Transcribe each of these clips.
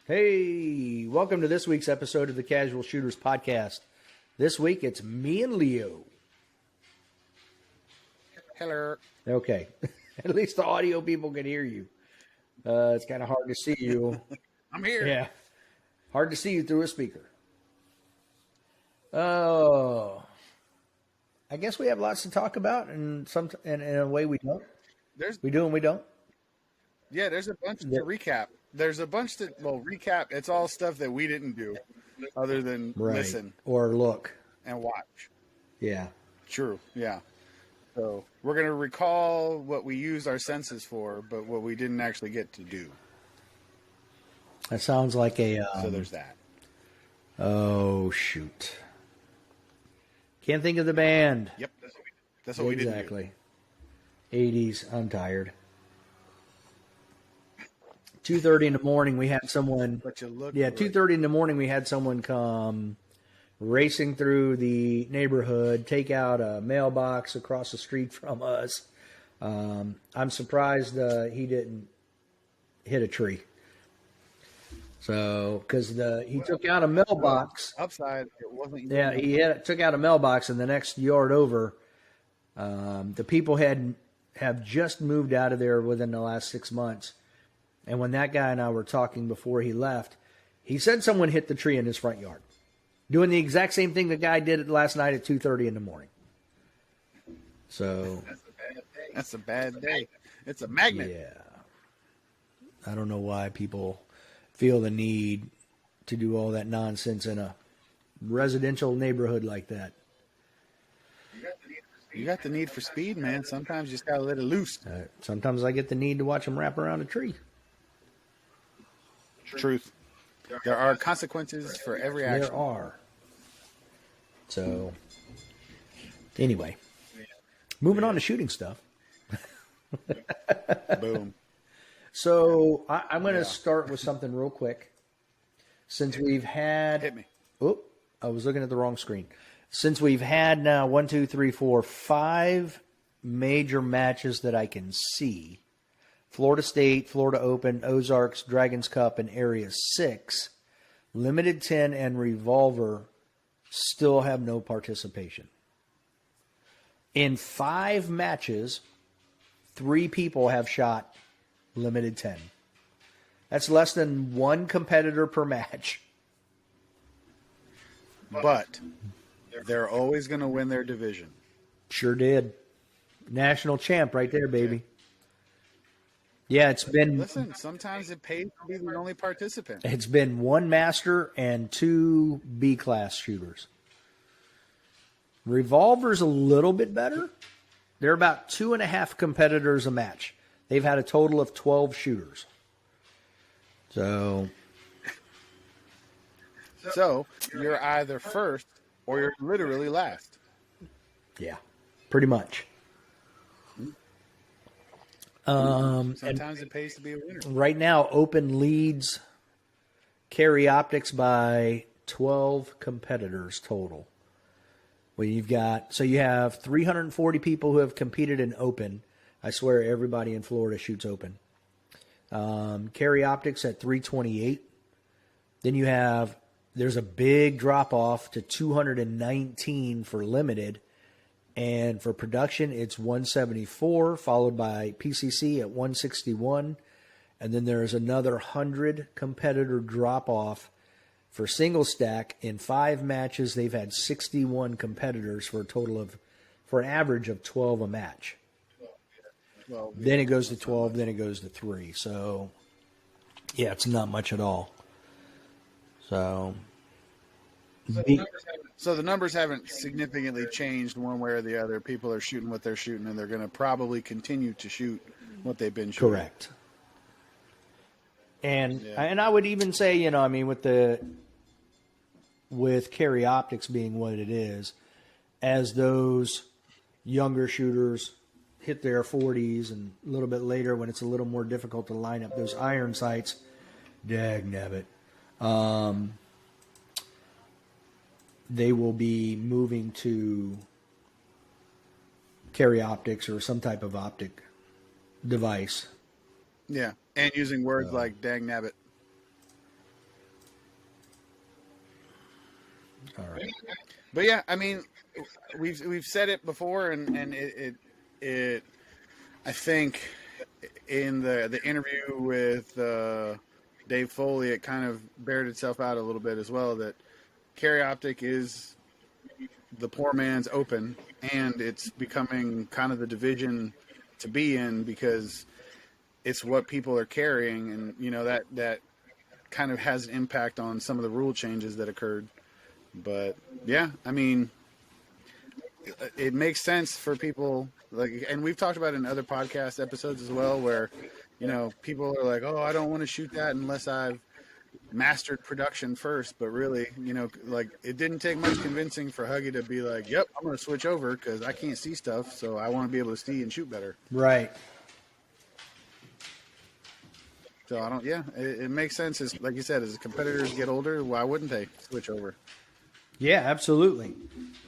Hey, welcome to this week's episode of the Casual Shooters Podcast. This week it's me and Leo. Hello. Okay, at least the audio people can hear you. It's kind of hard to see you. I'm here. Yeah, hard to see you through a speaker. Oh, I guess we have lots to talk about, and in a way we don't. We do and we don't. Yeah, there's a bunch to recap. There's a bunch that, recap. It's all stuff that we didn't do other than listen. Or look. And watch. Yeah. True, yeah. So we're going to recall what we used our senses for, but what we didn't actually get to do. That sounds like a... so there's that. Oh, shoot. Can't think of the band. Yep. That's what we did. Exactly. 80s, I'm tired. 2:30 in the morning, we had someone. But you look. Yeah, 2:30 in the morning, we had someone come racing through the neighborhood, take out a mailbox across the street from us. I'm surprised he didn't hit a tree. So, because he took out a mailbox. Upside, it wasn't. Yeah, took out a mailbox, and the next yard over, the people have just moved out of there within the last 6 months. And when that guy and I were talking before he left, he said someone hit the tree in his front yard, doing the exact same thing the guy did last night at 2:30 in the morning. So that's a bad day. It's a magnet. Yeah. I don't know why people feel the need to do all that nonsense in a residential neighborhood like that. You got the need for speed, man. Sometimes you just got to let it loose. Sometimes I get the need to watch them wrap around a tree. Truth. There are consequences for every action. There are. So, anyway, moving on to shooting stuff. Boom. So, I'm going to start with something real quick. Since we've had... Hit me. Oh, I was looking at the wrong screen. Since we've had now 5 major matches that I can see, Florida State, Florida Open, Ozarks, Dragons Cup, and Area 6, Limited 10 and Revolver still have no participation. In 5 matches, 3 people have shot Limited 10. That's less than 1 competitor per match. But they're always going to win their division. Sure did. National champ right there, baby. Yeah, it's been... Listen, sometimes it pays to be the only participant. It's been 1 master and 2 B-class shooters. Revolver's a little bit better. They're about 2.5 competitors a match. They've had a total of 12 shooters. So you're either first or you're literally last. Yeah, pretty much. Sometimes it pays to be a winner. Right now, Open leads Carry Optics by 12 competitors total. Well, you have 340 people who have competed in Open. I swear everybody in Florida shoots Open. Carry Optics at 328. Then there's a big drop off to 219 for Limited. And for production, it's 174, followed by PCC at 161. And then there's another 100 competitor drop-off for single stack. In 5 matches, they've had 61 competitors for an average of 12 a match. Then it goes to 12, then it goes to 3. So, yeah, it's not much at all. So the numbers haven't significantly changed one way or the other. People are shooting what they're shooting, and they're going to probably continue to shoot what they've been shooting. Correct. And I would even say, with Carry Optics being what it is, as those younger shooters hit their 40s and a little bit later when it's a little more difficult to line up those iron sights, dagnabbit, they will be moving to Carry Optics or some type of optic device. Yeah, and using words like dagnabbit. All right. But yeah, I mean, we've said it before, and it I think in the interview with Dave Foley, it kind of bared itself out a little bit as well that carry optic is the poor man's open, and it's becoming kind of the division to be in because it's what people are carrying, and you know that kind of has an impact on some of the rule changes that occurred. But yeah, I mean, it makes sense for people like, and we've talked about it in other podcast episodes as well, where you know people are like, oh, I don't want to shoot that unless I've mastered production first. But really, you know, like it didn't take much convincing for Huggy to be like, yep, I'm going to switch over because I can't see stuff, so I want to be able to see and shoot better. Right. So I don't. Yeah, it makes sense. As like you said, as competitors get older, why wouldn't they switch over? Yeah, absolutely.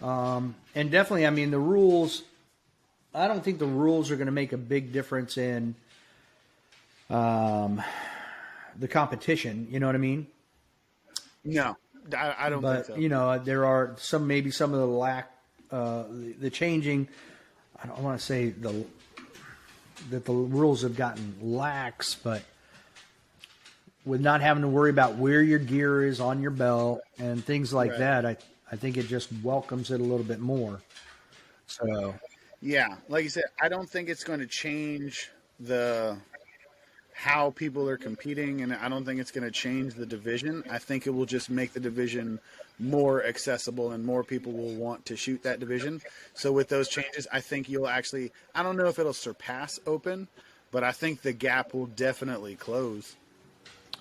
And definitely, I mean, the rules, I don't think the rules are going to make a big difference in the competition. You know what I mean? No, I don't But, think so. you know, there are maybe some of the changing, I don't want to say that the rules have gotten lax, but with not having to worry about where your gear is on your belt and things like Right. that, I think it just welcomes it a little bit more. So, Yeah, like you said, I don't think it's going to change how people are competing, and I don't think it's going to change the division. I think it will just make the division more accessible, and more people will want to shoot that division. So with those changes, I think you'll actually, I don't know if it'll surpass open, but I think the gap will definitely close.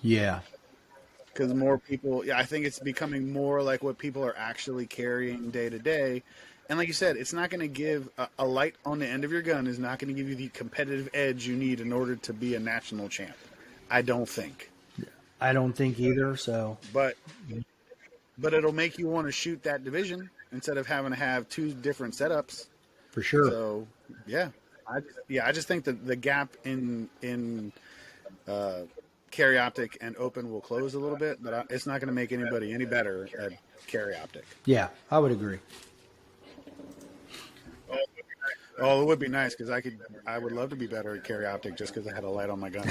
yeah. Because more people, yeah, I think it's becoming more like what people are actually carrying day to day. And like you said, it's not going to give a light on the end of your gun is not going to give you the competitive edge you need in order to be a national champ. I don't think. I don't think either. So, But it'll make you want to shoot that division instead of having to have two different setups. for sure. So yeah, I just think that the gap in carry optic and open will close a little bit, but it's not going to make anybody any better at carry optic. Yeah, I would agree. Oh, it would be nice because I would love to be better at carry optic just because I had a light on my gun.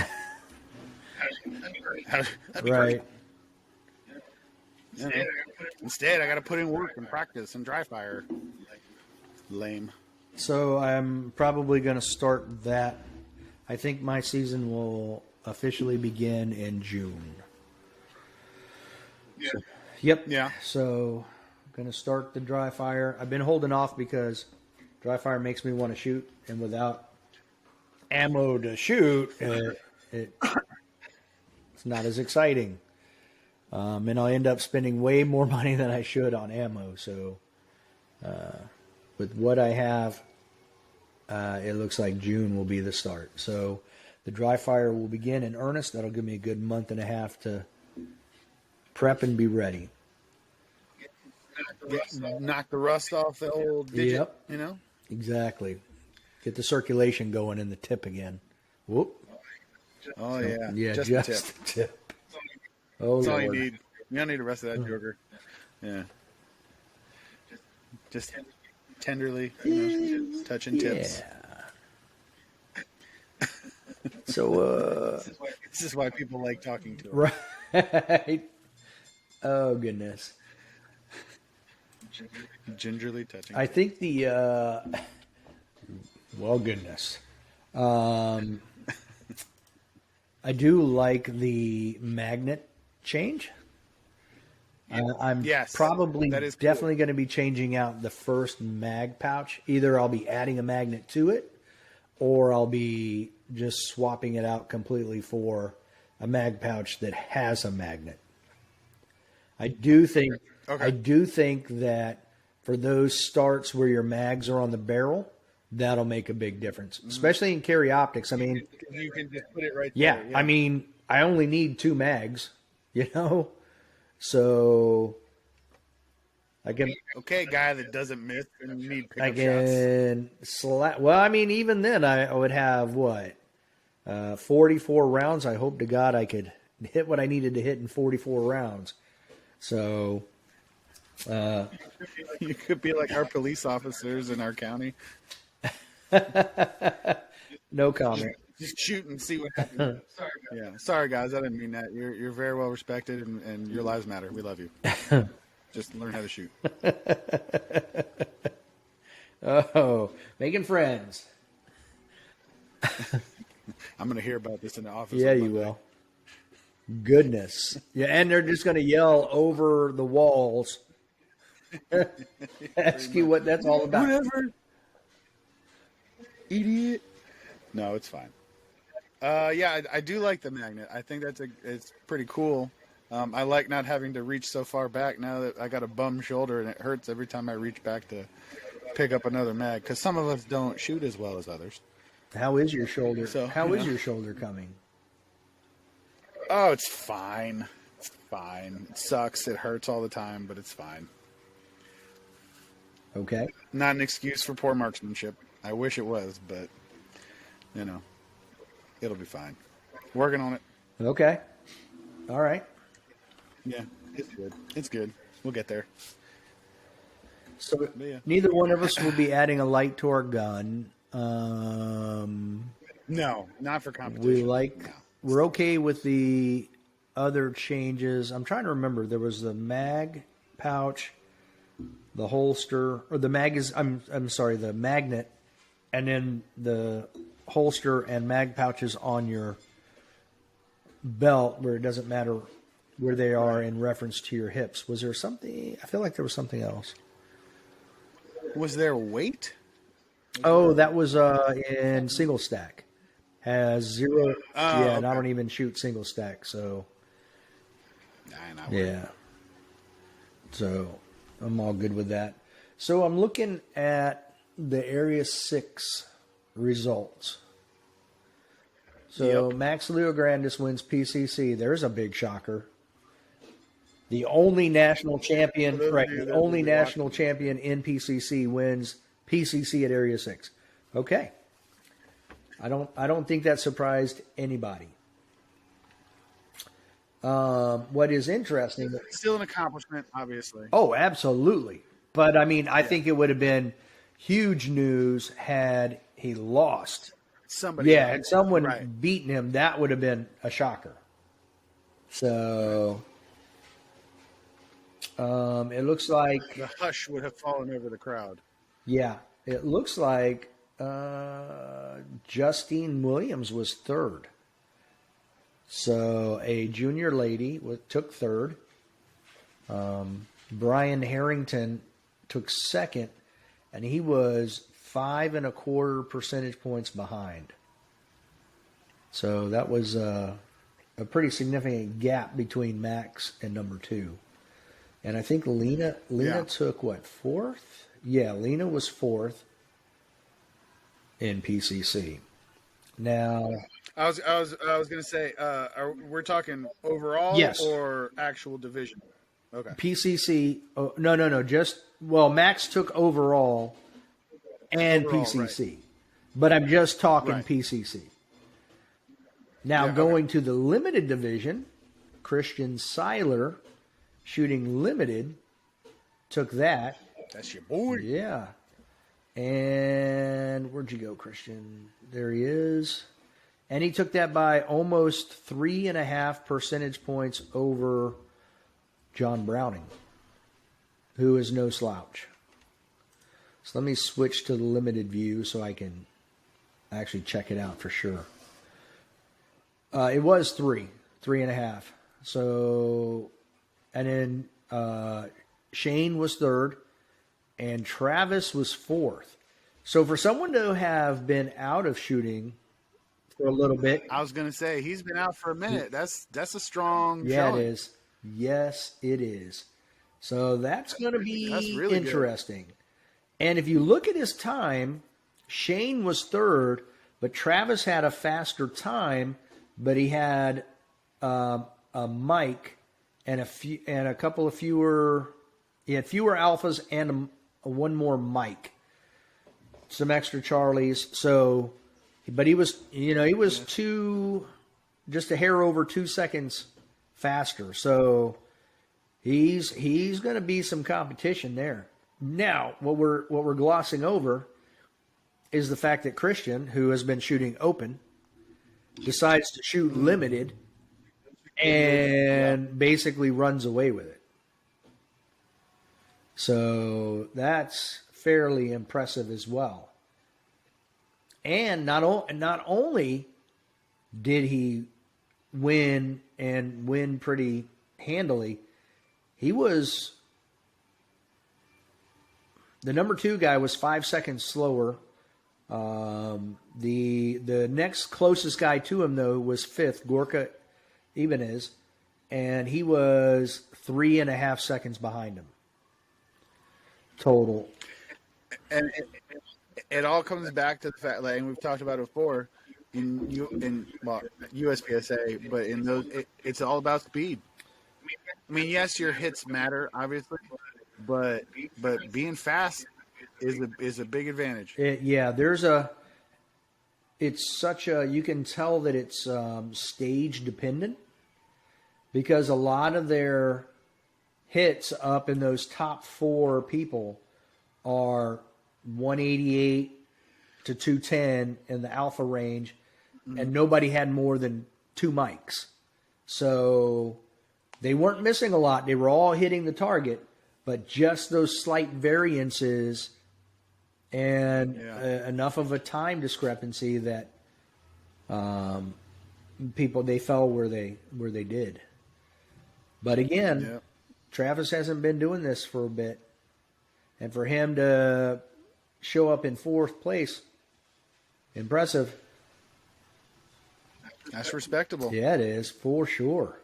That'd be Right. great. You know, instead, I got to put in work and practice and dry fire. Lame. So I'm probably going to start that. I think my season will officially begin in June. Yeah. Yep. Yeah. So I'm going to start the dry fire. I've been holding off because dry fire makes me want to shoot, and without ammo to shoot, it's not as exciting. And I'll end up spending way more money than I should on ammo. So with what I have, it looks like June will be the start. So the dry fire will begin in earnest. That'll give me a good month and a half to prep and be ready. Knock the rust off the old digit, Yep. you know? Exactly. Get the circulation going in the tip again. Whoop. Oh, yeah. Yeah, just just the tip. the tip. Oh, That's all you Lord. need. You don't need the rest of that joker. Yeah. Just tenderly, you know, touching tips. Yeah. So, This is why people like talking to them. right. Oh, goodness. Gingerly touching. I think well, goodness. I do like the magnet change. I'm Yes, probably that is cool. definitely going to be changing out the first mag pouch. Either I'll be adding a magnet to it, or I'll be just swapping it out completely for a mag pouch that has a magnet. I do think that for those starts where your mags are on the barrel, that'll make a big difference, especially in carry optics. I mean, You can just put it right yeah, there. I mean, I only need 2 mags, you know, so I can Okay, guy that doesn't miss and need I pickup shots. can slap. Well, I mean, even then, I would have 44 rounds. I hope to God I could hit what I needed to hit in 44 rounds. So You could be like our police officers in our county. No comment. Just shoot and see what happens. Yeah, sorry guys, I didn't mean that. You're very well respected, and your lives matter. We love you. Just learn how to shoot. Oh, making friends. I'm going to hear about this in the office. Yeah, on you Monday. will. Goodness. Yeah, and they're just going to yell over the walls. Ask you what that's all about. Whatever. Idiot. No, it's fine. Yeah, I do like the magnet. I think it's pretty cool. I like not having to reach so far back now that I got a bum shoulder and it hurts every time I reach back to pick up another mag, because some of us don't shoot as well as others. How is your shoulder? So, How is your shoulder coming? Oh, it's fine. It's fine. It sucks. It hurts all the time, but it's fine. Okay. Not an excuse for poor marksmanship. I wish it was, but, it'll be fine. Working on it. Okay. All right. Yeah, it's good. It's good. We'll get there. So Yeah. neither one of us will be adding a light to our gun. No, not for competition. No. We're okay with the other changes. I'm trying to remember. There was the mag pouch, the holster, or the I'm sorry, the magnet, and then the holster and mag pouches on your belt, where it doesn't matter where they are in reference to your hips. Was there something? I feel like there was something else. Was there weight? Oh, that was in single stack. Has 0. Oh, yeah, okay. and I don't even shoot single stack, so yeah. So I'm all good with that. So I'm looking at the Area 6 results. So Yep. Max Leograndis wins PCC. There's a big shocker. The only national champion, For those of right? you The that only will be national watching. champion in PCC wins PCC at Area 6. Okay. I don't think that surprised anybody. What is interesting? Still an accomplishment, obviously. Oh, absolutely. But I mean, I think it would have been huge news had he lost. Somebody. Yeah, else. had someone Right. beaten him, that would have been a shocker. So it looks like, The hush would have fallen over the crowd. yeah, it looks like Justine Williams was third. So a junior lady took third. Brian Harrington took second, and he was 5.25 percentage points behind. So that was a pretty significant gap between Max and number 2. And I think Lena Yeah. took what, 4th? Yeah, Lena was 4th in PCC. Now, I was going to say, we're talking overall Yes. or actual division? Okay. PCC, oh, no, just, well, Max took overall and Overall, PCC. But I'm just talking Right. PCC. Now, Yeah, going to the limited division, Christian Seiler, shooting limited, took that. That's your boy. Yeah. And where'd you go, Christian? There he is. And he took that by almost 3.5 percentage points over John Browning, who is no slouch. So let me switch to the limited view so I can actually check it out for sure. It was 3.5. So, and then Shane was third, and Travis was 4th. So for someone to have been out of shooting for a little bit, I was going to say, he's been out for a minute. That's a strong yeah, showing. it is. Yes, it is. So that's going to be That's really good. interesting. And if you look at his time, Shane was third, but Travis had a faster time, but he had a mic and a couple of fewer. He had fewer alphas and one more mic, some extra Charlies. So, but he was just a hair over 2 seconds faster. So He's going to be some competition there. Now, what we're glossing over is the fact that Christian, who has been shooting open, decides to shoot limited and basically runs away with it. So that's fairly impressive as well. And not only did he win and win pretty handily, he was the number 2 guy was 5 seconds slower. The next closest guy to him, though, was 5th, Gorka Ibanez, and he was 3.5 seconds behind him total. And it all comes back to the fact, like, and we've talked about it before, in USPSA, but in those, it's all about speed. I mean, yes, your hits matter, obviously, but being fast is a big advantage. It's such a, you can tell that it's stage dependent, because a lot of their hits up in those top 4 people are 188 to 210 in the alpha range, and nobody had more than 2 mics. So they weren't missing a lot. They were all hitting the target, but just those slight variances and enough of a time discrepancy that people, they fell where they did. But again, Travis hasn't been doing this for a bit, and for him to show up in 4th place, impressive. That's respectable. Yeah, it is, for sure.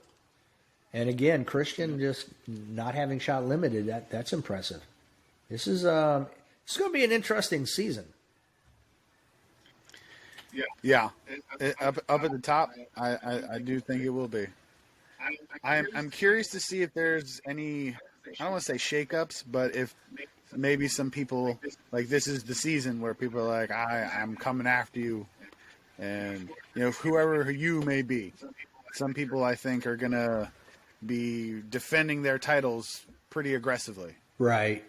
And again, Christian just not having shot limited, that's impressive. This is it's going to be an interesting season. Yeah. Up at the top, I do think it will be. I'm curious to see if there's any, I don't want to say shakeups, but if maybe some people, like, this is the season where people are like, I'm coming after you. And, whoever you may be, some people I think are going to be defending their titles pretty aggressively. Right.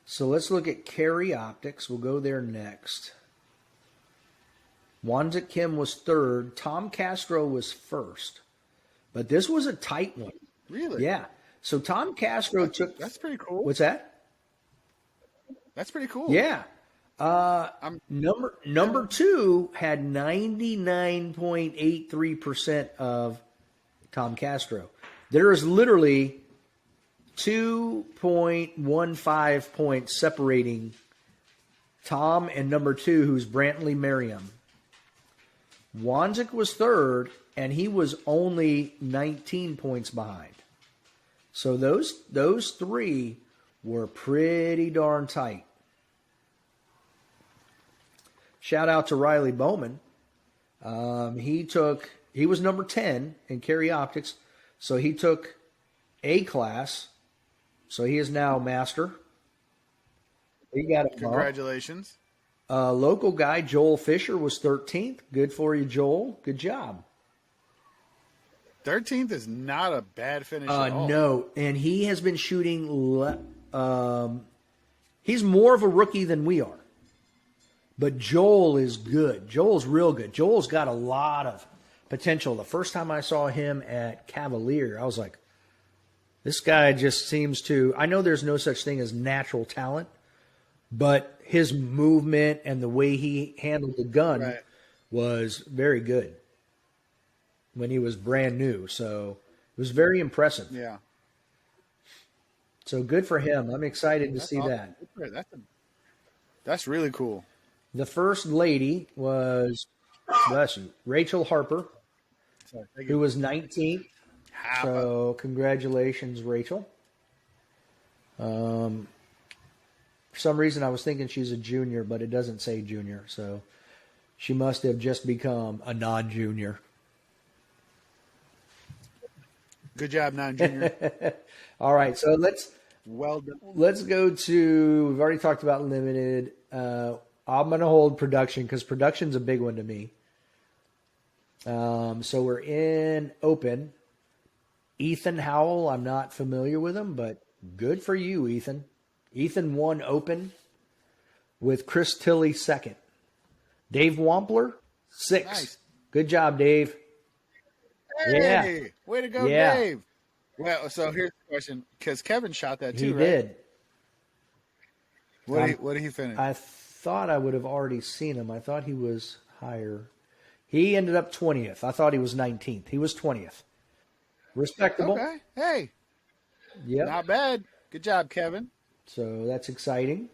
So let's look at carry optics. We'll go there next. Wanzik Kim was 3rd. Tom Castro was 1st. But this was a tight one. Really? Yeah. So Tom Castro took... That's pretty cool. What's that? That's pretty cool. Yeah. Number 2 had 99.83% of Tom Castro. There is literally 2.15 points separating Tom and number 2, who's Brantley Merriam. Wanzik was 3rd, and he was only 19 points behind. So those 3 were pretty darn tight. Shout out to Riley Bowman. He was number 10 in carry optics, so he took A class. So he is now master. He got a bump. Congratulations. Local guy Joel Fisher was 13th. Good for you, Joel. Good job. 13th is not a bad finish at all. No, and he has been shooting. He's more of a rookie than we are. But Joel is good. Joel's real good. Joel's got a lot of potential. The first time I saw him at Cavalier, I was like, this guy just seems to... I know there's no such thing as natural talent, but his movement and the way he handled the gun was very good when he was brand new. So it was very impressive. Yeah. So good for him. I'm excited to see that. That's really cool. The first lady was, bless you, Rachel Harper, who was 19th. So congratulations, Rachel. For some reason, I was thinking she's a junior, but it doesn't say junior. So she must have just become a non-junior. Good job, non-junior. All right, so let's go to, we've already talked about limited. I'm going to hold production because production's a big one to me. So we're in open. Ethan Howell, I'm not familiar with him, but good for you, Ethan. Ethan won open with Chris Tilley second. Dave Wampler, 6. Nice. Good job, Dave. Yeah. Hey, way to go, Yeah. Dave. Well, so here's the question, because Kevin shot that too, He right? did. What did he finish? I thought I would have already seen him. I thought he was higher. He ended up 20th. I thought he was 19th. He was 20th. Respectable. Okay. Hey, Yep. not bad. Good job, Kevin. So that's exciting.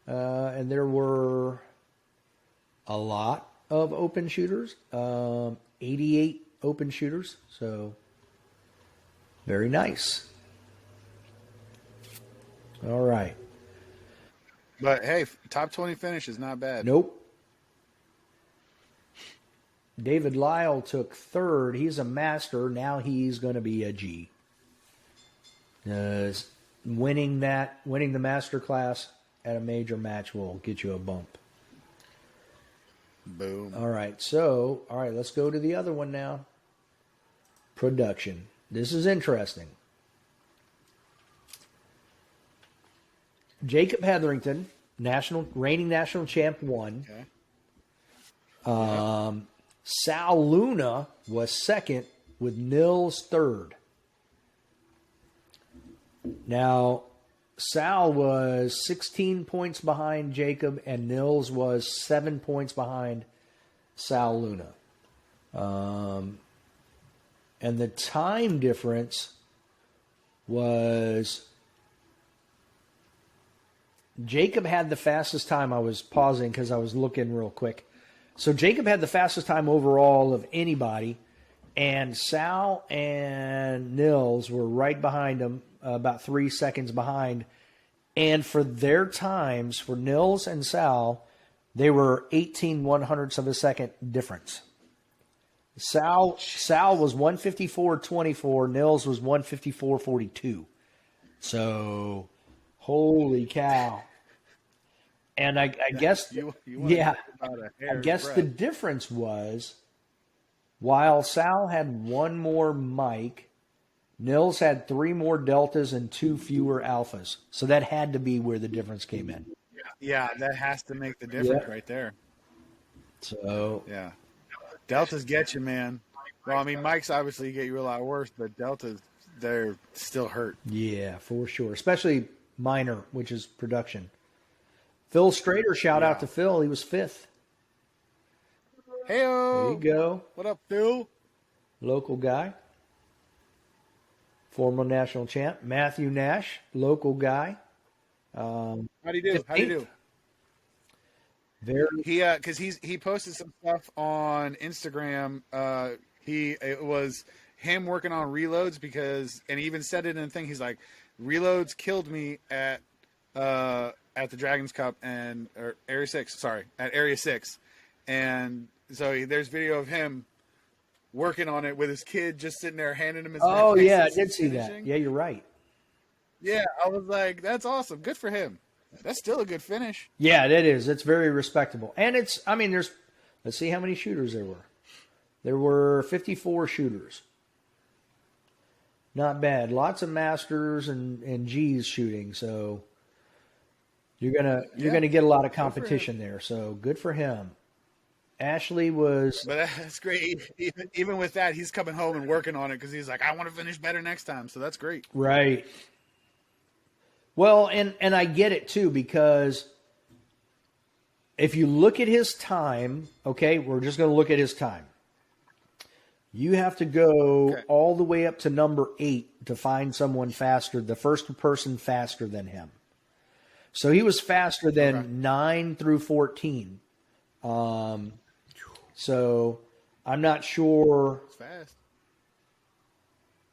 And there were a lot of open shooters, 88 open shooters. So very nice. All right. But hey, top 20 finish is not bad. Nope. David Lyle took third. He's a master. Now he's going to be a G. Winning the master class at a major match will get you a bump. Boom. All right. Let's go to the other one now. Production. This is interesting. Jacob Hetherington, reigning national champ, won. Okay. Sal Luna was second with Nils third. Now, Sal was 16 points behind Jacob, and Nils was 7 points behind Sal Luna. And the time difference was Jacob had the fastest time. I was pausing because I was looking real quick. So Jacob had the fastest time overall of anybody, and Sal and Nils were right behind him, about 3 seconds behind. And for their times, for Nils and Sal, they were 18 100ths of a second difference. Sal was 154.24. Nils was 154.42. So, holy cow. And I guess, yeah, I guess the difference was while Sal had one more mic, Nils had 3 more deltas and 2 fewer alphas. So that had to be where the difference came in. Yeah, that has to make the difference right there. So, yeah. Deltas get you, man. Well, I mean, mics obviously get you a lot worse, but deltas, they're still hurt. Yeah, for sure. Especially minor, which is production. Phil Strader, shout out to Phil. He was 5th. Hey-o. There you go. What up, Phil? Local guy. Former national champ. Matthew Nash, local guy. How'd he do? Very. Because he posted some stuff on Instagram. It was him working on reloads and he even said it in a thing. He's like, reloads killed me at the Dragons Cup or Area 6. Sorry, at Area 6, and so there's video of him working on it with his kid just sitting there handing him his. Oh yeah, I did see that. Yeah, you're right. Yeah, I was like, that's awesome. Good for him. That's still a good finish. Yeah, that is. It's very respectable. And let's see how many shooters there were. There were 54 shooters. Not bad. Lots of masters and G's shooting. So you're gonna get a lot of competition there. So good for him. Ashley was. But that's great. Even with that, he's coming home and working on it because he's like, I want to finish better next time. So that's great. Right. Well, and I get it too, because if you look at his time, okay, we're just going to look at his time. You have to go all the way up to number 8 to find someone faster, the first person faster than him. So he was faster than 9 through 14. So I'm not sure. It's fast.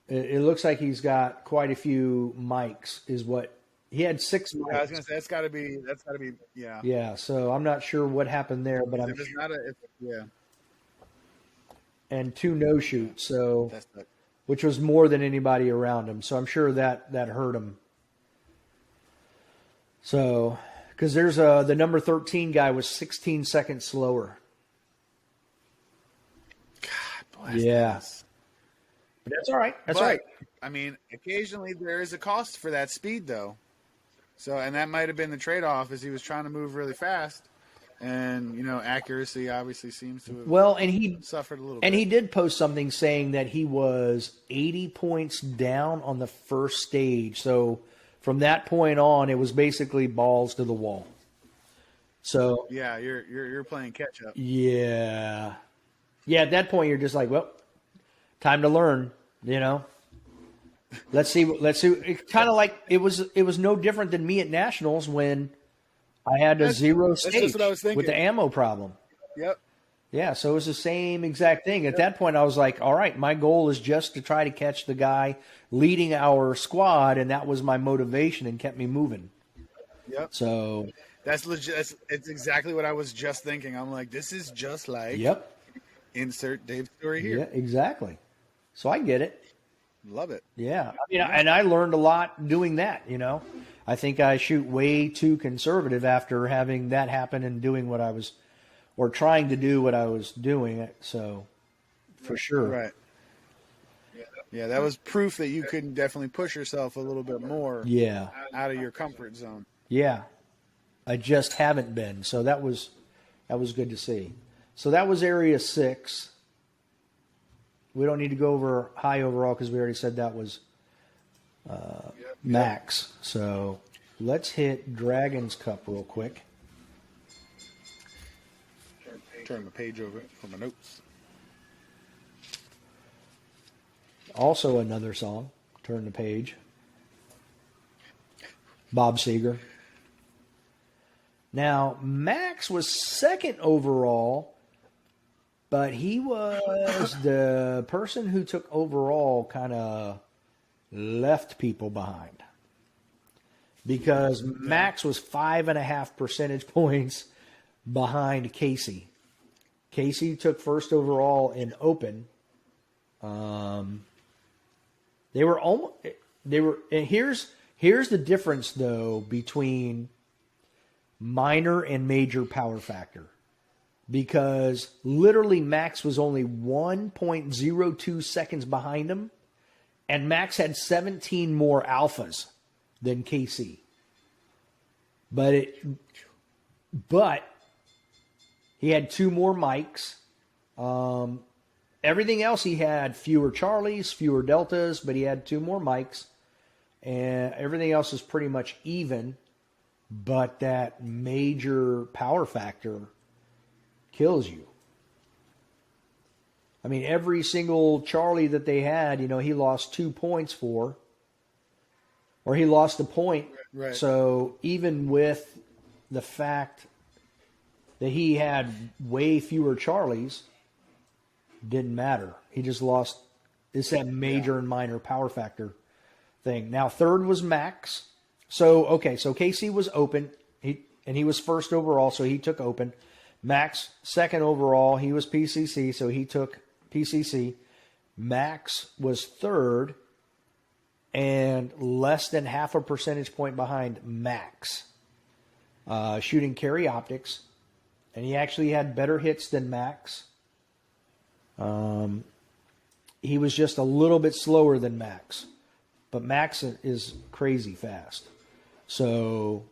It looks like he's got quite a few mics, is what. He had 6 mics. Yeah, I was gonna say that's gotta be yeah. Yeah, so I'm not sure what happened there, but I'm and 2 no shoots, so which was more than anybody around him. So I'm sure that hurt him. So because there's the number 13 guy was 16 seconds slower. God bless. Yeah. But that's all right. That's But, all right. I mean, occasionally there is a cost for that speed, though. So, and that might have been the trade-off, is he was trying to move really fast, and accuracy obviously seems to have Well, and he suffered a little and bit. he did post something saying that he was 80 points down on the first stage. So from that point on, it was basically balls to the wall. So Yeah, you're playing catch up. yeah, at that point you're just like, well, time to learn. Let's see. It's kind of like it was no different than me at nationals when I had a zero That's stage just what I was thinking. with the ammo problem. Yep. Yeah, so it was the same exact thing. At that point, I was like, all right, my goal is just to try to catch the guy leading our squad, and that was my motivation and kept me moving. Yep. So That's legit. It's exactly what I was just thinking. I'm like, this is just like yep. insert Dave's story here. Yeah, exactly. So I get it. Love it. Yeah. I mean, and I learned a lot doing that, I think I shoot way too conservative after having that happen and doing what I was – or trying to do what I was doing. So, for sure. Right. Yeah, that was proof that you could definitely push yourself a little bit more out of your comfort zone. Yeah. I just haven't been. So that was good to see. So that was Area 6. We don't need to go over high overall because we already said that was max. So let's hit Dragon's Cup real quick. Turn the page over for my notes. Also another song. Turn the page. Bob Seger. Now, Max was second overall, but he was the person who took overall kind of left people behind. Because Max was 5.5 percentage points behind Casey. Casey took first overall in open. They were almost. And here's the difference though between minor and major power factor, because literally Max was only 1.02 seconds behind him, and Max had 17 more alphas than Casey. But he had 2 more mics. Everything else he had fewer Charlies, fewer Deltas, but he had 2 more mics. And everything else is pretty much even. But that major power factor kills you. I mean, every single Charlie that they had, he lost 2 points for. Or he lost a point. Right. So even with the fact that he had way fewer Charlies, didn't matter. He just lost. It's that major and minor power factor thing. Now, third was Max. So Casey was open, and he was first overall, so he took open. Max, second overall, he was PCC, so he took PCC. Max was third, and less than half a percentage point behind Max, shooting carry optics. And he actually had better hits than Max. He was just a little bit slower than Max. But Max is crazy fast. So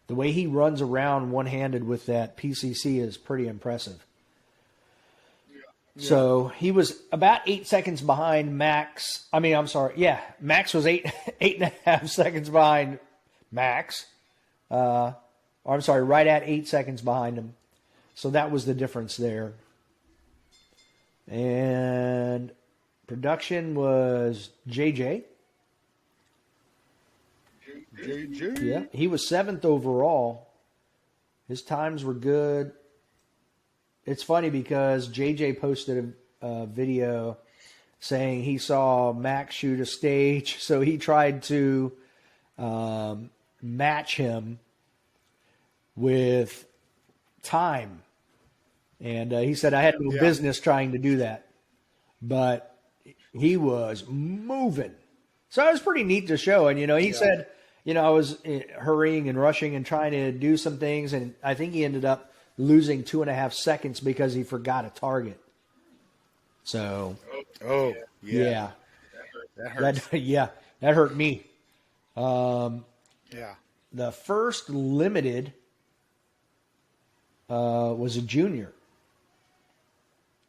the way he runs around one-handed with that PCC is pretty impressive. Yeah. So he was about 8 seconds behind Max. Max was 8.5 seconds behind Max. Right at 8 seconds behind him. So that was the difference there. And production was JJ. Yeah, he was 7th overall. His times were good. It's funny because JJ posted a video saying he saw Max shoot a stage, so he tried to match him with time. And he said, I had no business trying to do that. But he was moving. So it was pretty neat to show. And, he said, I was hurrying and rushing and trying to do some things. And I think he ended up losing 2.5 seconds because he forgot a target. So, yeah. That hurts. Yeah, that hurt me. Yeah. The first limited was a junior,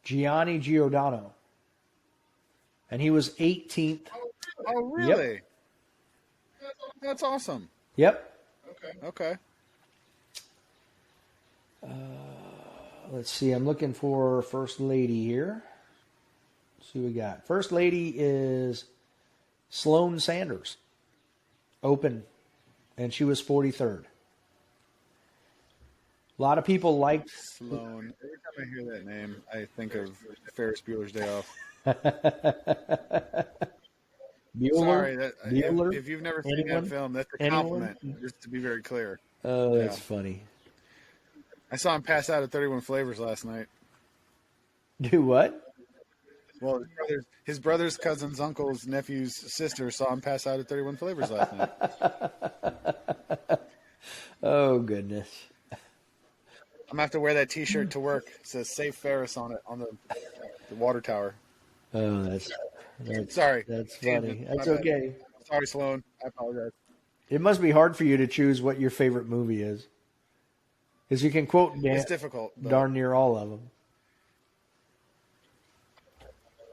Gianni Giordano, and he was 18th. Oh, really? That's awesome. Yep. Okay. Let's see. I'm looking for First Lady here. Let's see what we got. First Lady is Sloane Sanders, open, and she was 43rd. A lot of people liked Sloan. Every time I hear that name, I think of Ferris Bueller's Day Off. Bueller. Sorry, Bueller? if you've never seen Anyone? that film, that's a Anyone? compliment, just to be very clear. Oh, that's Yeah. funny. I saw him pass out at 31 Flavors last night. Do what? Well, his brother's cousin's uncle's nephew's sister saw him pass out at 31 Flavors last night. Oh, goodness. I'm going to have to wear that T-shirt to work. It says Safe Ferris on it, on the water tower. Oh, that's Sorry. That's funny. Tangent. That's My bad. okay. Sorry, Sloan. I apologize. It must be hard for you to choose what your favorite movie is. Because you can quote It's difficult. But darn near all of them.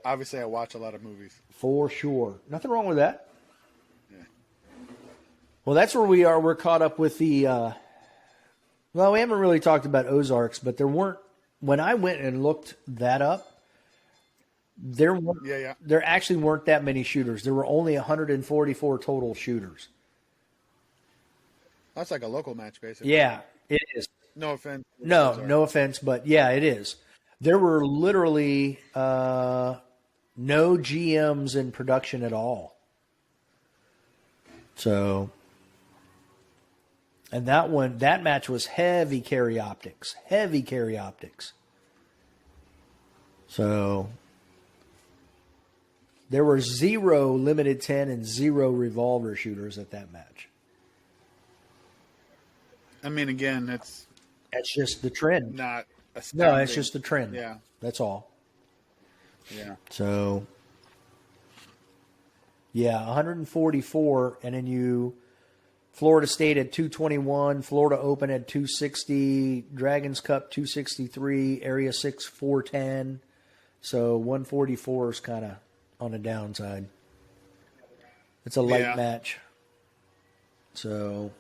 obviously, I watch a lot of movies. For sure. Nothing wrong with that. Yeah. Well, that's where we are. We're caught up with the... well, we haven't really talked about Ozarks, but there weren't... When I went and looked that up, there actually weren't that many shooters. There were only 144 total shooters. That's like a local match, basically. Yeah, it is. No offense. No offense, but yeah, it is. There were literally no GMs in production at all. So, and that match was heavy carry optics. So, there were 0 limited 10 and 0 revolver shooters at that match. I mean, again, that's just the trend. not astounding. No, it's just the trend. Yeah. That's all. Yeah. So, yeah, 144, and then Florida State at 221, Florida Open at 260, Dragons Cup 263, Area 6 410. So 144 is kind of on the downside. It's a light match. So.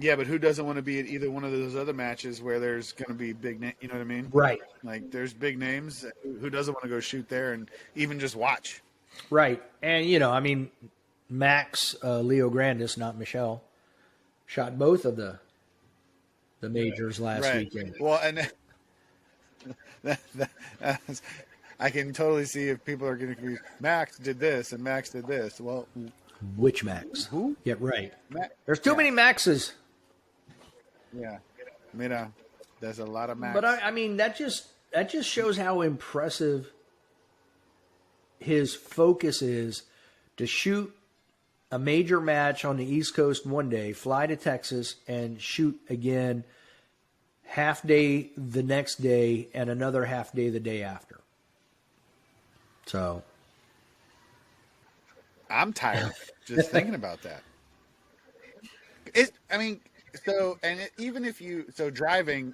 Yeah, but who doesn't want to be at either one of those other matches where there's going to be big names? You know what I mean? Right. Like, there's big names. Who doesn't want to go shoot there and even just watch? Right. And, Max Leo Grandis, not Michelle, shot both of the majors last weekend. Well, and I can totally see if people are going to be, Max did this and Max did this. Well, which Max? Who? Yeah, right. There's too many Maxes. Yeah. There's a lot of Max. But I mean, that just shows how impressive his focus is to shoot a major match on the East Coast one day, fly to Texas, and shoot again half day the next day and another half day the day after. So I'm tired just thinking about that. Driving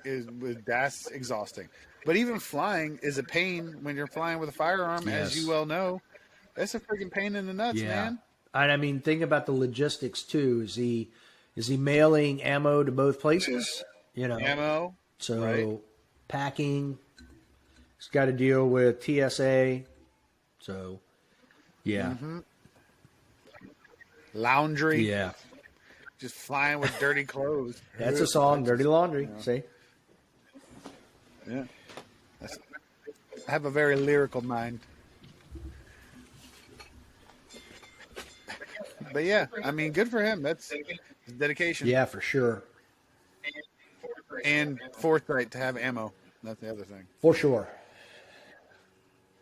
that's exhausting. But even flying is a pain when you're flying with a firearm, as you well know. That's a freaking pain in the nuts, man. And I mean, think about the logistics too. Is he mailing ammo to both places? Ammo. So packing. He's got to deal with TSA. So, yeah. Mm-hmm. Laundry. Yeah. Just flying with dirty clothes. That's a song, Dirty Laundry. See? Yeah. I have a very lyrical mind. But yeah, I mean, good for him. That's dedication. Yeah, for sure. And foresight to have ammo. That's the other thing. For sure.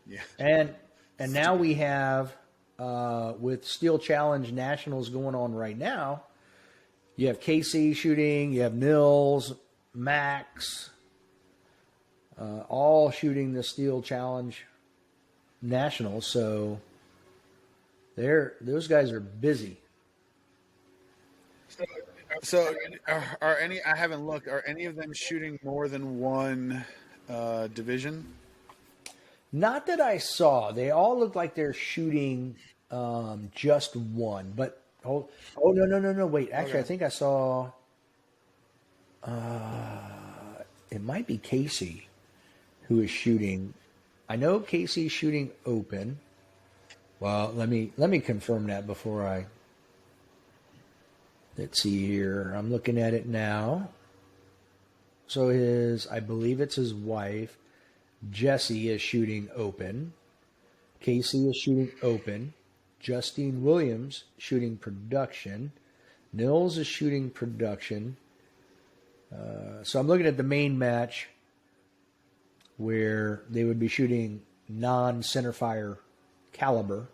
Yeah. And now we have, with Steel Challenge Nationals going on right now, you have KC shooting, you have Nils, Max, all shooting the Steel Challenge nationals, so those guys are busy. So, are any? I haven't looked. Are any of them shooting more than one division? Not that I saw. They all look like they're shooting just one. But no. Wait, actually, I Okay. think I saw. It might be Casey who is shooting. I know Casey's shooting open. Well, let me confirm that before I. Let's see here. I'm looking at it now. So I believe it's his wife. Jesse is shooting open. Casey is shooting open. Justine Williams shooting production. Nils is shooting production. So I'm looking at the main match where they would be shooting non-centerfire caliber.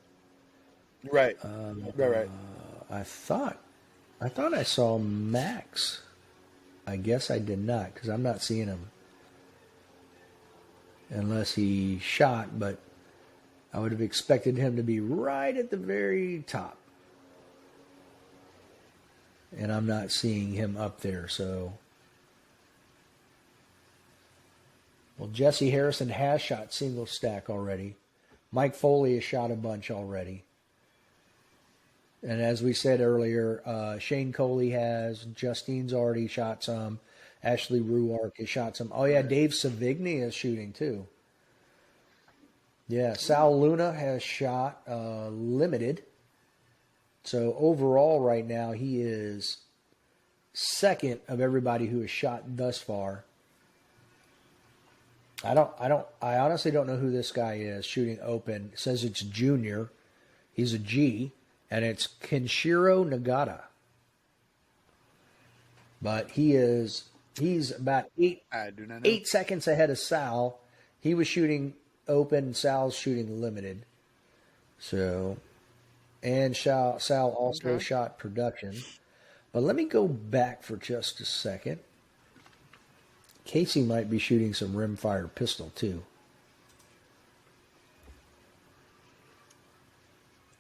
Right. Right. I thought I saw Max. I guess I did not because I'm not seeing him unless he shot, but I would have expected him to be right at the very top. And I'm not seeing him up there, so. Well, Jesse Harrison has shot single stack already. Mike Foley has shot a bunch already. And as we said earlier, Shane Coley has. Justine's already shot some. Ashley Ruark has shot some. Oh, yeah, Dave Savigny is shooting too. Yeah, Sal Luna has shot limited. So overall right now he is second of everybody who has shot thus far. I honestly don't know who this guy is shooting open. It says it's junior. He's a G, and it's Kenshiro Nagata. But he's about I do not know. 8 seconds ahead of Sal. He was shooting open, Sal's shooting limited. So, and Sal also shot production. But let me go back for just a second. Casey might be shooting some rimfire pistol too.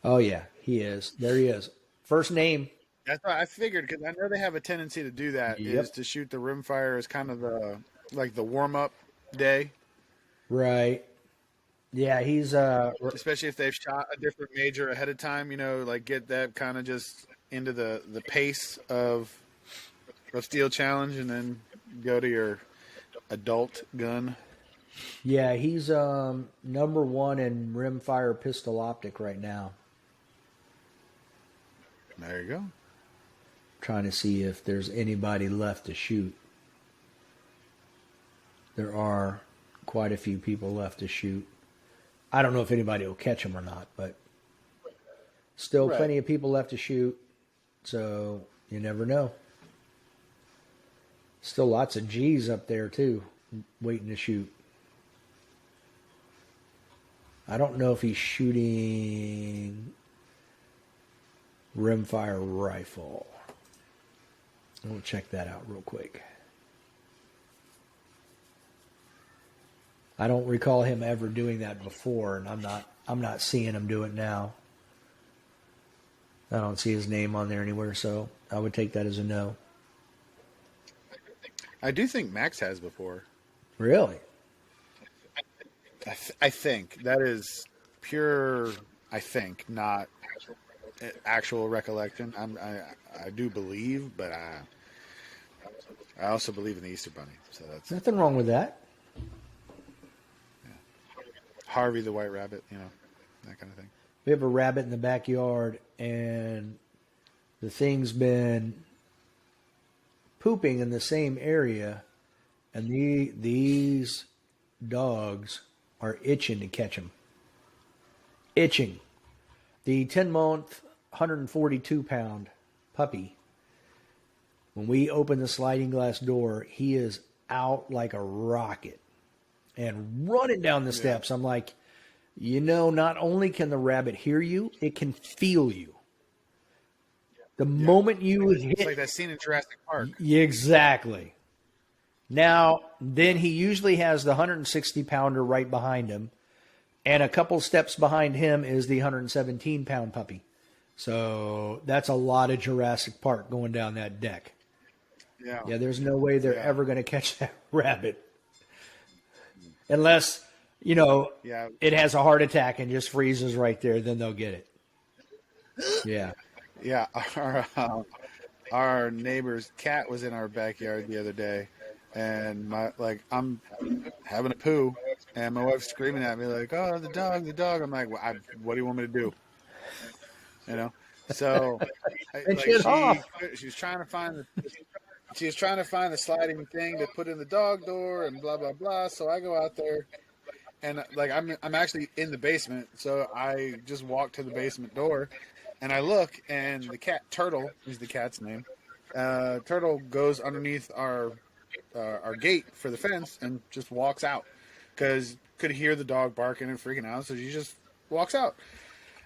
Oh yeah, he is. There he is. First name. That's what I figured because I know they have a tendency to do that. Yep. Is to shoot the rimfire as kind of the warm up day. Right. Yeah, he's Especially if they've shot a different major ahead of time, like get that kind of just into the pace of Steel Challenge and then go to your adult gun. Yeah, he's number one in rimfire pistol optic right now. There you go. Trying to see if there's anybody left to shoot. There are quite a few people left to shoot. I don't know if anybody will catch him or not, but still plenty of people left to shoot. So you never know. Still lots of G's up there too, waiting to shoot. I don't know if he's shooting rimfire rifle. We'll check that out real quick. I don't recall him ever doing that before, and I'm not seeing him do it now. I don't see his name on there anywhere, so I would take that as a no. I do think Max has before. Really? I think that is pure. I think not actual recollection. I do believe, but I also believe in the Easter Bunny. So that's Nothing wrong with that. Harvey the White Rabbit. That kind of thing. We have a rabbit in the backyard, and the thing's been pooping in the same area, and these dogs are itching to catch him. Itching. The 10-month, 142-pound puppy, when we open the sliding glass door, he is out like a rocket and running down the steps. I'm like, not only can the rabbit hear you, it can feel you. The moment you hit... It's like that scene in Jurassic Park. Exactly. Now, then he usually has the 160-pounder right behind him. And a couple steps behind him is the 117-pound puppy. So that's a lot of Jurassic Park going down that deck. Yeah. Yeah, there's no way they're ever going to catch that rabbit. Unless, Yeah. it has a heart attack and just freezes right there, then they'll get it. Yeah. Yeah. Our neighbor's cat was in our backyard the other day, and I'm having a poo, and my wife's screaming at me like, "Oh, the dog, the dog!" I'm like, "What do you want me to do?" So she was trying to find the sliding thing to put in the dog door and blah blah blah. So I go out there, and I'm actually in the basement, so I just walk to the basement door, and I look, and the cat Turtle is the cat's name. Turtle goes underneath our gate for the fence and just walks out because could hear the dog barking and freaking out, so she just walks out.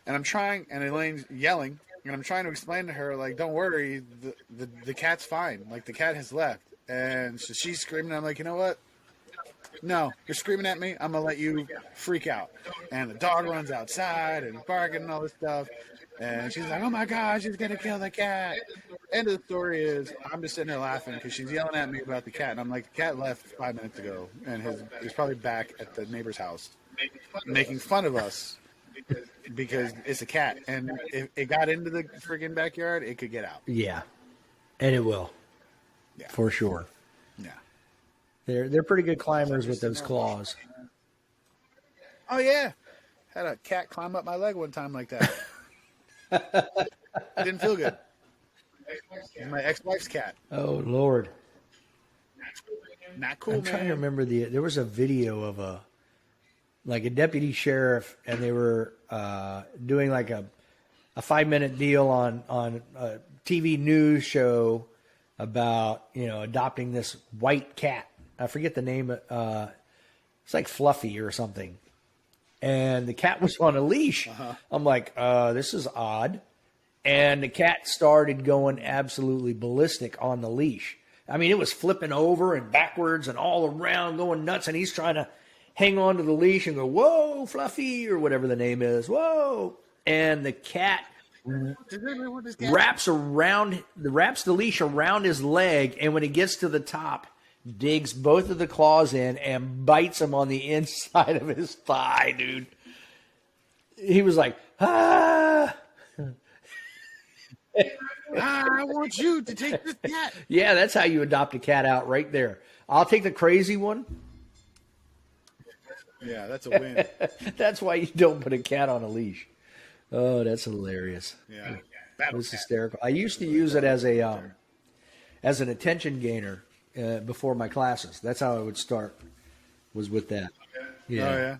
And I'm trying, and Elaine's yelling, and I'm trying to explain to her, like, don't worry, the cat's fine. Like, the cat has left. And so she's screaming, and I'm like, you know what? No, you're screaming at me, I'm going to let you freak out. And the dog runs outside and barking and all this stuff. And she's like, oh my God, she's going to kill the cat. End of the story is, I'm just sitting there laughing because she's yelling at me about the cat. And I'm like, the cat left 5 minutes ago, and is probably back at the neighbor's house making fun of us. Because it's a cat, and if it got into the friggin' backyard, it could get out. Yeah, and it will. Yeah, for sure. Yeah, they're pretty good climbers with those claws. Oh yeah, had a cat climb up my leg one time like that. Didn't feel good. My ex-wife's cat. Oh Lord, not cool. I'm trying to remember there was a video of a deputy sheriff, and they were doing like a 5-minute deal on a TV news show about adopting this white cat. I forget the name. It's like Fluffy or something. And the cat was on a leash. Uh-huh. I'm like, this is odd. And the cat started going absolutely ballistic on the leash. I mean, it was flipping over and backwards and all around, going nuts. And he's trying to hang on to the leash and go, whoa, Fluffy, or whatever the name is. Whoa. And the cat wraps the leash around his leg. And when he gets to the top, digs both of the claws in and bites him on the inside of his thigh, dude. He was like, ah. I want you to take this cat. Yeah, that's how you adopt a cat out right there. I'll take the crazy one. Yeah, that's a win. That's why you don't put a cat on a leash. Oh, that's hilarious. Yeah, it was hysterical. I used to use it as an attention gainer before my classes. That's how I would start. Was with that. Yeah. Oh yeah.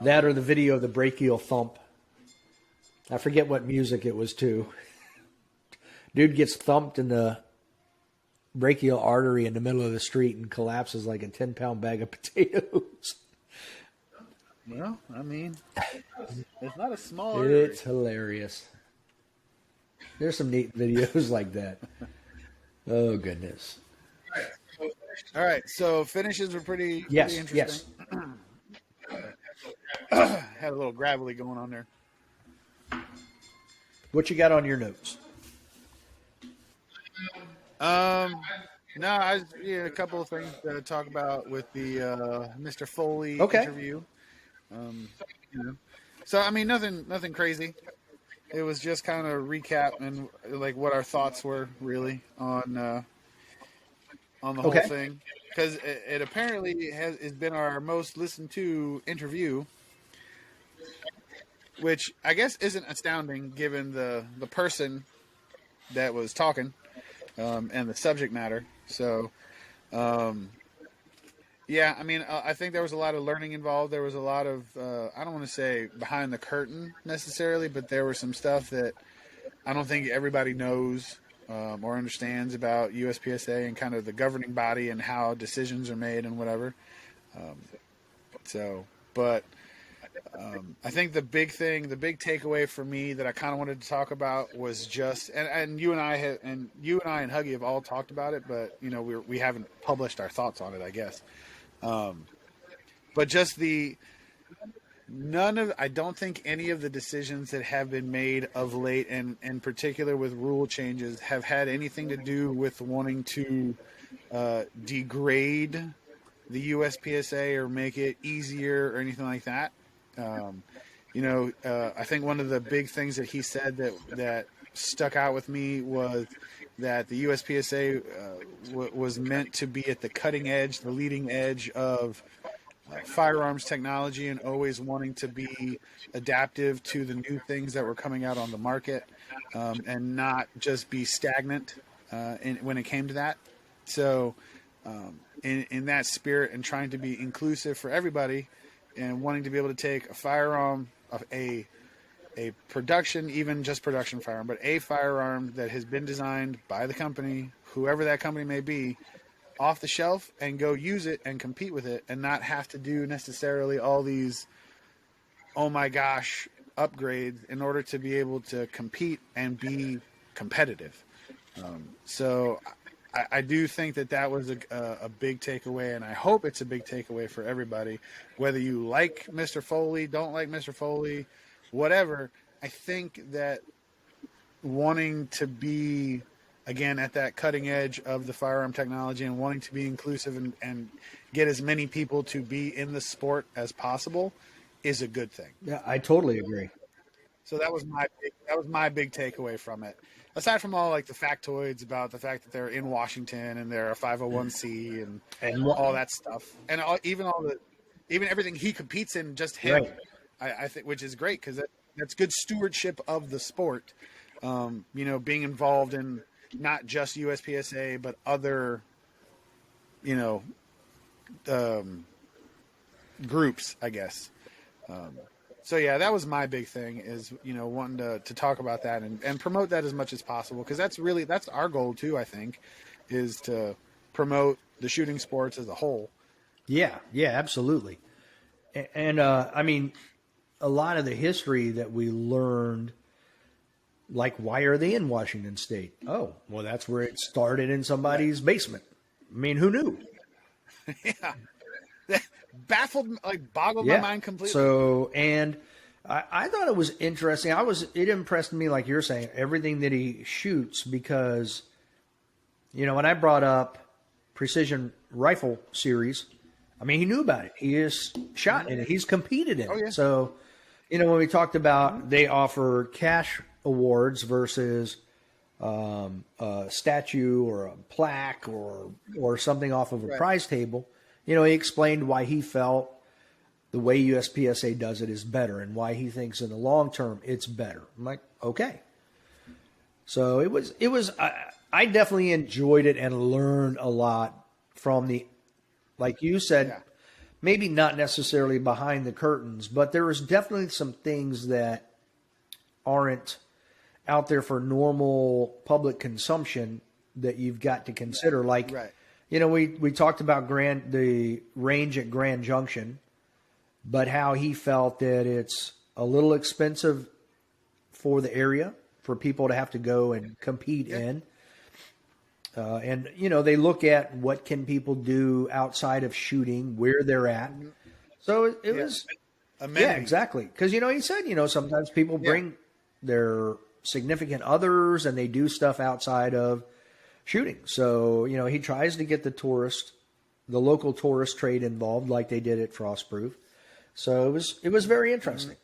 That or the video of the brachial thump. I forget what music it was to. Dude gets thumped in the brachial artery in the middle of the street and collapses like a 10-pound bag of potatoes. Well, I mean, it's not a small artery. It's hilarious. There's some neat videos like that. Oh, goodness. All right, so finishes were pretty interesting. Yes. Had a little gravelly going on there. What you got on your notes? No, a couple of things to talk about with the Mr. Foley interview. So I mean, nothing crazy. It was just kind of recap and like what our thoughts were really on the whole thing, because it apparently has been our most listened to interview, which I guess isn't astounding given the person that was talking and the subject matter. So, yeah, I mean, I think there was a lot of learning involved. There was a lot of, I don't want to say behind the curtain necessarily, but there was some stuff that I don't think everybody knows or understands about USPSA and kind of the governing body and how decisions are made and whatever. I think the big takeaway for me that I kind of wanted to talk about was just, and you and I and Huggy have all talked about it, but we haven't published our thoughts on it, I guess. But just the I don't think any of the decisions that have been made of late, and in particular with rule changes, have had anything to do with wanting to degrade the USPSA or make it easier or anything like that. I think one of the big things that he said that stuck out with me was that the USPSA was meant to be at the cutting edge, the leading edge of firearms technology, and always wanting to be adaptive to the new things that were coming out on the market, and not just be stagnant when it came to that. So in that spirit, and trying to be inclusive for everybody, and wanting to be able to take a firearm of a production, even just production firearm, but a firearm that has been designed by the company, whoever that company may be, off the shelf, and go use it and compete with it, and not have to do necessarily all these, oh my gosh, upgrades in order to be able to compete and be competitive. So I do think that was a big takeaway, and I hope it's a big takeaway for everybody, whether you like Mr. Foley, don't like Mr. Foley, whatever. I think that wanting to be, again, at that cutting edge of the firearm technology, and wanting to be inclusive and get as many people to be in the sport as possible is a good thing. Yeah, I totally agree. So that was my big takeaway from it. Aside from all like the factoids about the fact that they're in Washington and they're a 501c and all that stuff, and even everything he competes in, just him, right. I think, which is great, because that's good stewardship of the sport. Being involved in not just USPSA but other, groups, I guess. So yeah, that was my big thing, is, wanting to talk about that and promote that as much as possible, because that's our goal too, I think, is to promote the shooting sports as a whole. Yeah, absolutely. And I mean, a lot of the history that we learned, like, why are they in Washington State? Oh, well, that's where it started, in somebody's basement. I mean, who knew? Yeah. Boggled my mind completely. So, and I thought it was interesting. It impressed me, like you're saying, everything that he shoots, because, when I brought up precision rifle series, I mean, he knew about it. He has shot in it. He's competed in it. Yeah. So, when we talked about they offer cash awards versus a statue or a plaque or something off of a prize table, he explained why he felt the way USPSA does it is better, and why he thinks in the long term it's better. I'm like, okay. So it was. I definitely enjoyed it and learned a lot from like you said, maybe not necessarily behind the curtains, but there was definitely some things that aren't out there for normal public consumption that you've got to consider. Like, we talked about the range at Grand Junction, but how he felt that it's a little expensive for the area for people to have to go and compete in. And, they look at what can people do outside of shooting, where they're at. So it was, exactly. Because, he said, sometimes people bring their significant others and they do stuff outside of shooting. So, he tries to get the local tourist trade involved, like they did at Frostproof. So it was very interesting.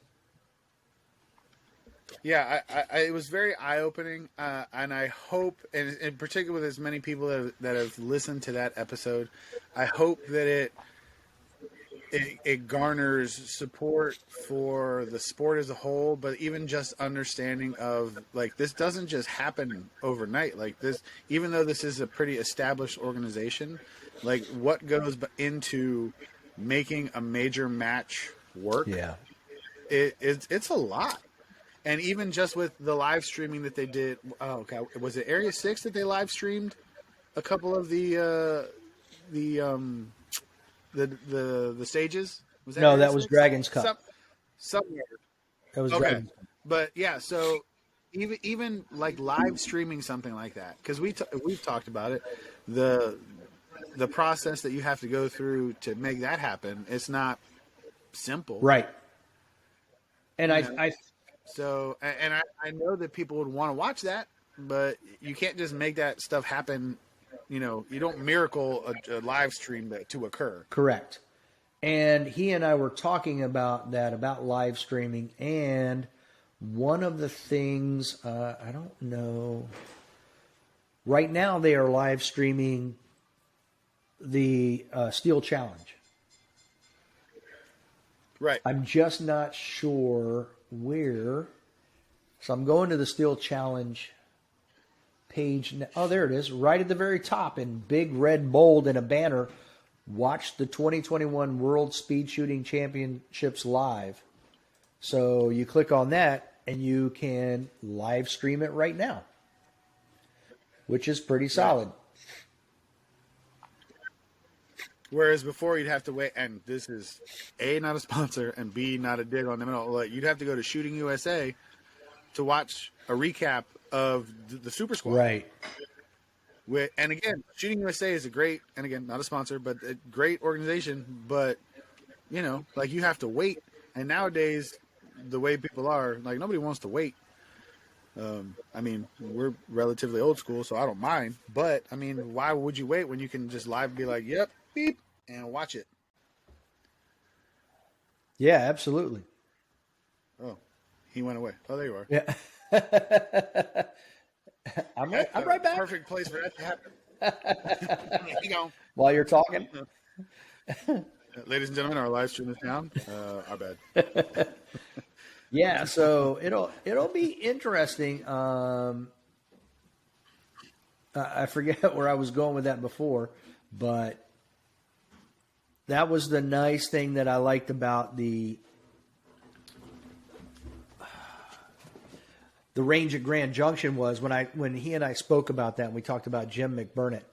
Yeah, it was very eye-opening, and I hope, and in particular with as many people that have listened to that episode, I hope that it garners support for the sport as a whole, but even just understanding of, like, this doesn't just happen overnight. Like, this, even though this is a pretty established organization, like, what goes into making a major match work, it's a lot. And even just with the live streaming that they did, was it Area 6 that they live streamed a couple of the stages? Was that no, Area that was 6? Dragon's Cup. Somewhere. That was Dragon's Cup. But yeah, so even like live streaming something like that, because we've talked about it, the process that you have to go through to make that happen, it's not simple. Right. And You know, I so and I know that people would want to watch that, but you can't just make that stuff happen. You know, you don't miracle a live stream to occur. correct. And he and I were talking about that, about live streaming. And one of the things, I don't know, right now they are live streaming the Steel Challenge. Right. I'm just not sure where. So I'm going to the Steel Challenge page. Oh, there it is, right at the very top in big red bold in a banner. Watch the 2021 World Speed Shooting Championships live. So you click on that and you can live stream it right now, which is pretty solid. Whereas before you'd have to wait, and this is A, not a sponsor, and B, not a dig on them at all. Like, you'd have to go to Shooting USA to watch a recap of the Super Squad. Right. And again, Shooting USA is a great, and again, not a sponsor, but a great organization. But, you know, like, you have to wait. And nowadays, the way people are, like, nobody wants to wait. I mean, we're relatively old school, so I don't mind. But, I mean, why would you wait when you can just live be like, yep, beep, and watch it? Yeah, absolutely. Oh, he went away. Oh, there you are. Yeah. I'm right back. Perfect place for that to happen. Hang on. While you're talking. Ladies and gentlemen, our live stream is down. Our bad. Yeah, so it'll be interesting. I forget where I was going with that before, but that was the nice thing that I liked about the range at Grand Junction was when he and I spoke about that and we talked about Jim McBurnett.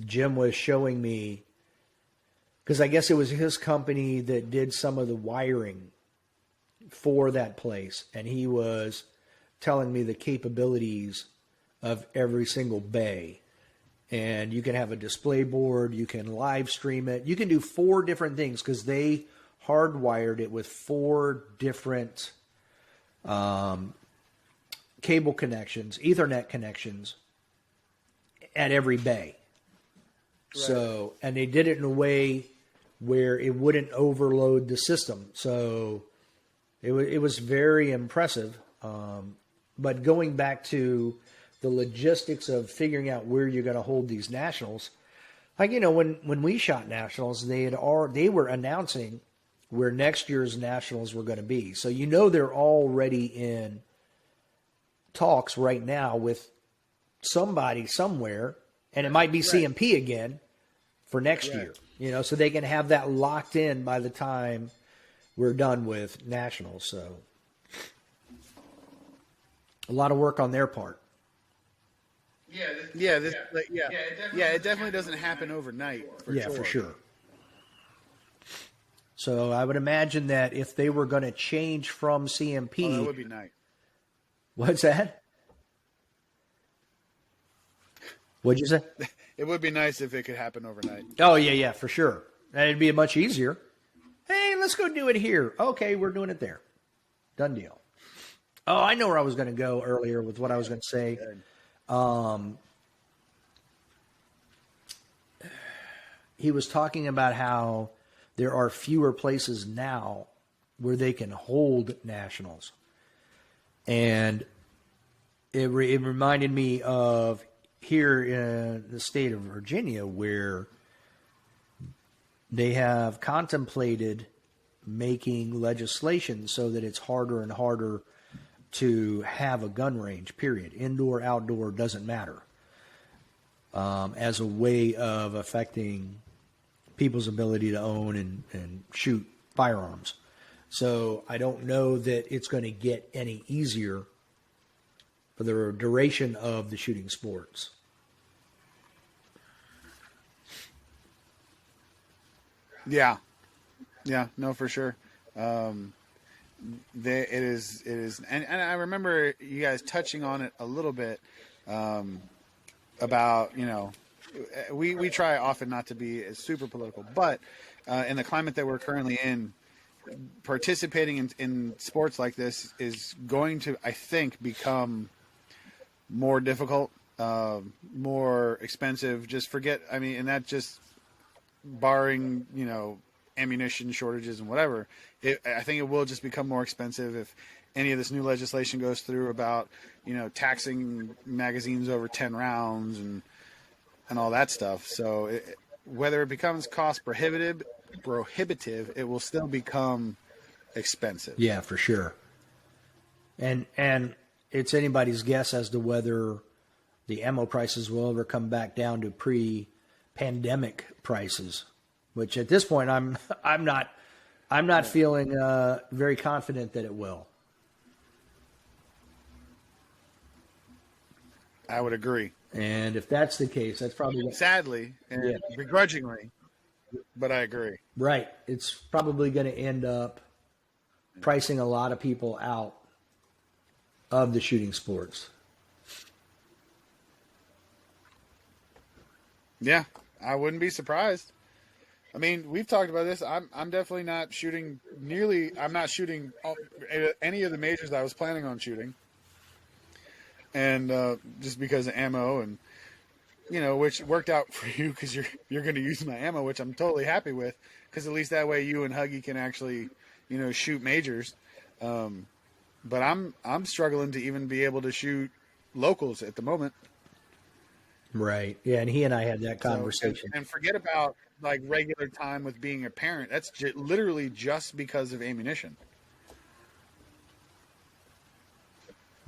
Jim was showing me, because I guess it was his company that did some of the wiring for that place, and he was telling me the capabilities of every single bay. And you can have a display board, you can live stream it, you can do 4 different things because they hardwired it with 4 different cable connections, Ethernet connections at every bay. Right. So, and they did it in a way where it wouldn't overload the system. So it was very impressive. But going back to the logistics of figuring out where you're going to hold these nationals, like, you know, when we shot nationals, they were announcing where next year's nationals were going to be. So, you know, they're already in talks right now with somebody somewhere, and it might be CMP again for next year, you know, so they can have that locked in by the time we're done with nationals. So a lot of work on their part. It definitely doesn't happen overnight. For sure. So I would imagine that if they were going to change from CMP, that would be nice. What's that? What'd you say? It would be nice if it could happen overnight. Oh yeah, for sure. It'd be much easier. Hey, let's go do it here. Okay, we're doing it there. Done deal. Oh, I know where I was going to go earlier with what I was going to say. He was talking about how there are fewer places now where they can hold nationals. And it reminded me of here in the state of Virginia, where they have contemplated making legislation so that it's harder and harder to have a gun range, period. Indoor, outdoor, doesn't matter. As a way of affecting people's ability to own and shoot firearms. So I don't know that it's going to get any easier for the duration of the shooting sports. Yeah, no, for sure. It is, and I remember you guys touching on it a little bit about, you know, we try often not to be super political, but in the climate that we're currently in, participating in sports like this is going to, I think, become more difficult, more expensive. Just forget, I mean, and that just barring, ammunition shortages and whatever. I think it will just become more expensive if any of this new legislation goes through about, taxing magazines over 10 rounds and all that stuff. So whether it becomes cost prohibitive, it will still become expensive. Yeah, for sure. And it's anybody's guess as to whether the ammo prices will ever come back down to pre-pandemic prices, which at this point I'm not feeling very confident that it will. I would agree. And if that's the case, that's probably sadly and begrudgingly, but I agree. Right. It's probably going to end up pricing a lot of people out of the shooting sports. Yeah, I wouldn't be surprised. I mean, we've talked about this. I'm definitely not shooting I'm not shooting any of the majors that I was planning on shooting. And just because of ammo and, which worked out for you because you're going to use my ammo, which I'm totally happy with, because at least that way you and Huggy can actually, shoot majors. But I'm struggling to even be able to shoot locals at the moment. Right. Yeah, and he and I had that conversation. And forget about like regular time with being a parent. That's literally just because of ammunition.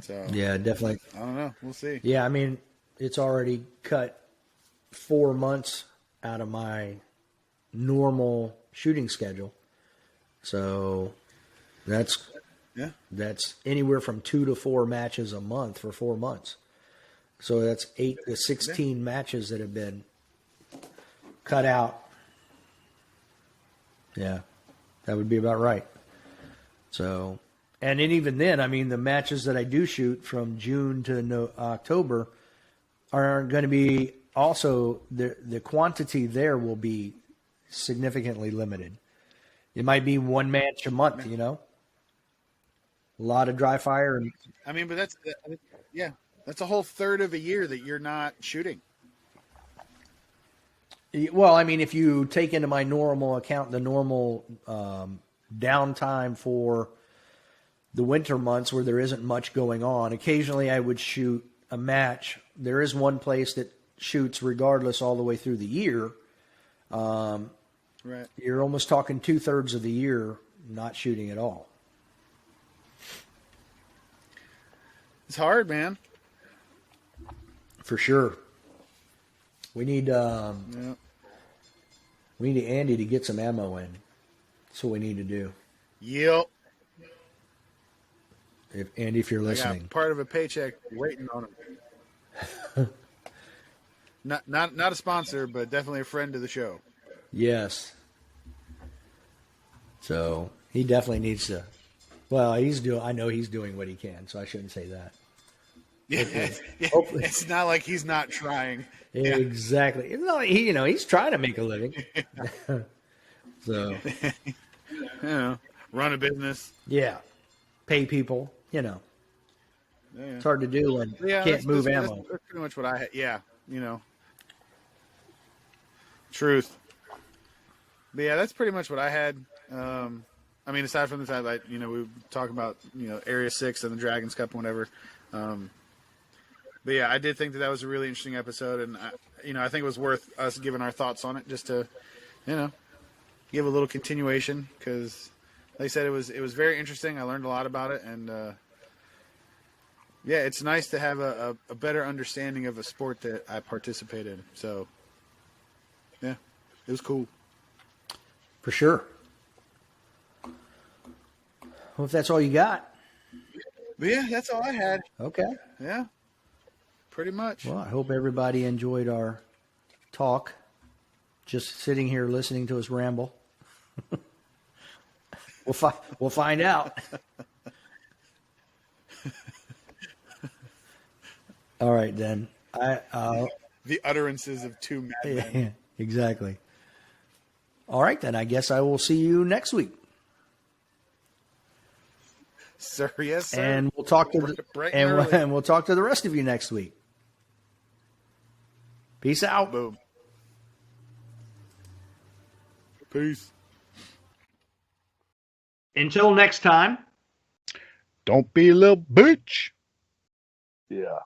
So yeah, definitely. I don't know. We'll see. Yeah, I mean, it's already cut 4 months out of my normal shooting schedule. So that's anywhere from 2 to 4 matches a month for 4 months. So that's 8 to 16 matches that have been cut out. Yeah, that would be about right. So, and then even then, I mean, the matches that I do shoot from June to October are going to be also, the quantity there will be significantly limited. It might be 1 match a month, A lot of dry fire. I mean, but that's a whole third of a year that you're not shooting. Well, I mean, if you take into my normal account the normal downtime for the winter months where there isn't much going on, occasionally I would shoot a match. There is one place that shoots regardless all the way through the year. Right. You're almost talking 2/3 of the year not shooting at all. It's hard, man. For sure. We need Andy to get some ammo in. That's what we need to do. Yep. Andy, if you're I listening, got part of a paycheck waiting on him. not a sponsor, but definitely a friend to the show. Yes. So he definitely needs to. Well, I know he's doing what he can, so I shouldn't say that. Yeah, Hopefully. It's not like he's not trying. Exactly. It's not like he's trying to make a living. So, run a business. Yeah, pay people. Yeah. It's hard to do when you can't move ammo. That's pretty much what I had. Yeah, truth. But yeah, that's pretty much what I had. I mean, aside from the fact that we were talking about Area 6 and the Dragons Cup and whatever. But yeah, I did think that was a really interesting episode, and I think it was worth us giving our thoughts on it, just to give a little continuation, because like I said, it was very interesting. I learned a lot about it, and yeah, it's nice to have a better understanding of a sport that I participate in. So yeah, it was cool. For sure. Well, if that's all you got. But yeah, that's all I had. Okay. Yeah, pretty much. Well, I hope everybody enjoyed our talk. Just sitting here listening to us ramble. We'll find out. All right, then. The utterances of two madmen. Yeah, exactly. All right, then. I guess I will see you next week. sir. Yes, sir. And we'll talk to and we'll talk to the rest of you next week. Peace out. Boom. Peace. Until next time. Don't be a little bitch. Yeah.